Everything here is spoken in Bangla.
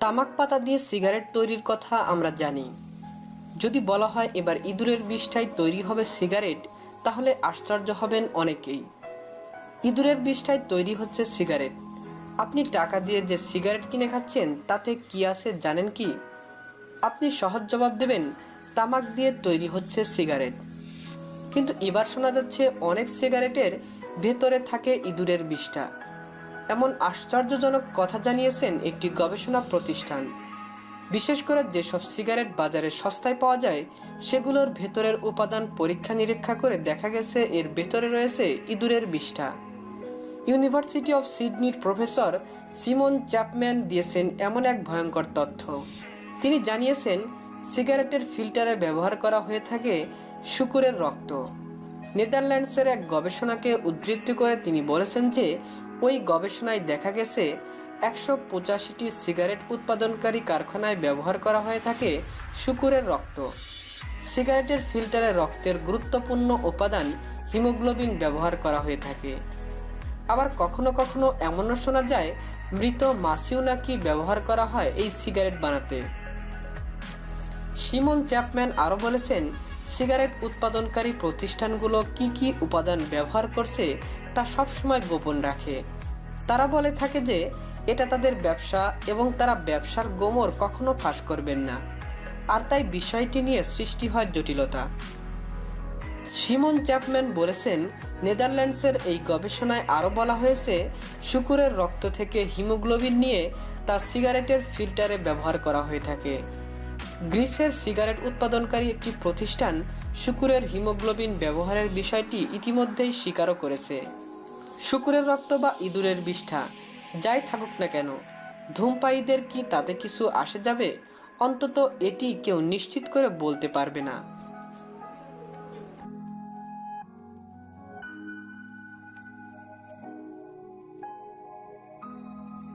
তামাক পাতা দিয়ে সিগারেট তৈরির কথা আমরা জানি। যদি বলা হয় এবার ইঁদুরের বিষ্ঠায় তৈরি হবে সিগারেট, তাহলে আশ্চর্য হবেন অনেকেই। ইঁদুরের বিষ্ঠায় তৈরি হচ্ছে সিগারেট। আপনি টাকা দিয়ে যে সিগারেট কিনে খাচ্ছেন তাতে কি আছে জানেন কি? আপনি সহজ জবাব দেবেন, তামাক দিয়ে তৈরি হচ্ছে সিগারেট। কিন্তু এবার শোনা যাচ্ছে অনেক সিগারেটের ভেতরে থাকে ইঁদুরের বিষ্ঠা। এমন আশ্চর্যজনক কথা জানিয়েছেন একটি গবেষণা প্রতিষ্ঠান। বিশেষ করে যেসব সিগারেট বাজারে সস্তায় পাওয়া যায় সেগুলোর ভেতরের উপাদান পরীক্ষা নিরীক্ষা করে দেখা গেছে এর ভেতরে রয়েছে ইঁদুরের বিষ্ঠা। ইউনিভার্সিটি অফ সিডনির প্রফেসর সিমন চ্যাপম্যান দিয়েছেন এমন এক ভয়ঙ্কর তথ্য। তিনি জানিয়েছেন সিগারেটের ফিল্টারে ব্যবহার করা হয়ে থাকে শূকরের রক্ত। নেদারল্যান্ডসের এক গবেষণাকে উদ্ধৃতি করে তিনি বলেছেন যে ওই গবেষণায় দেখা গেছে 185টি সিগারেট উৎপাদনকারী কারখানায় ব্যবহার করা হয়ে থাকে শূকরের রক্ত। সিগারেটের ফিল্টারে রক্তের গুরুত্বপূর্ণ উপাদান হিমোগ্লোবিন ব্যবহার করা হয়ে থাকে। আবার কখনো কখনো এমনও শোনা যায় মৃত মাছিও নাকি ব্যবহার করা হয় এই সিগারেট বানাতে। সিমন চ্যাপম্যান আরও বলেছেন, সিগারেট উৎপাদনকারী প্রতিষ্ঠানগুলো কি কি উপাদান ব্যবহার করছে তা সবসময় গোপন রাখে। তারা বলে থাকে যে এটা তাদের ব্যবসা এবং তারা ব্যবসার গোমর কখনো ফাঁস করবেন না, আর তাই বিষয়টি নিয়ে সৃষ্টি হয় জটিলতা। সিমন চ্যাপম্যান বলেছেন, নেদারল্যান্ডসের এই গবেষণায় আরও বলা হয়েছে শূকরের রক্ত থেকে হিমোগ্লোবিন নিয়ে তা সিগারেটের ফিল্টারে ব্যবহার করা হয়ে থাকে। গ্রিসের সিগারেট উৎপাদনকারী একটি প্রতিষ্ঠান শূকরের হিমোগ্লোবিন ব্যবহারের বিষয়টি ইতিমধ্যেই স্বীকারও করেছে। শূকরের রক্ত বা ইঁদুরের বিষ্ঠা যাই থাকুক না কেন, ধূমপায়ীদের কি তাতে কিছু আসে যাবে? অন্তত এটি কেউ নিশ্চিত করে বলতে পারবে না।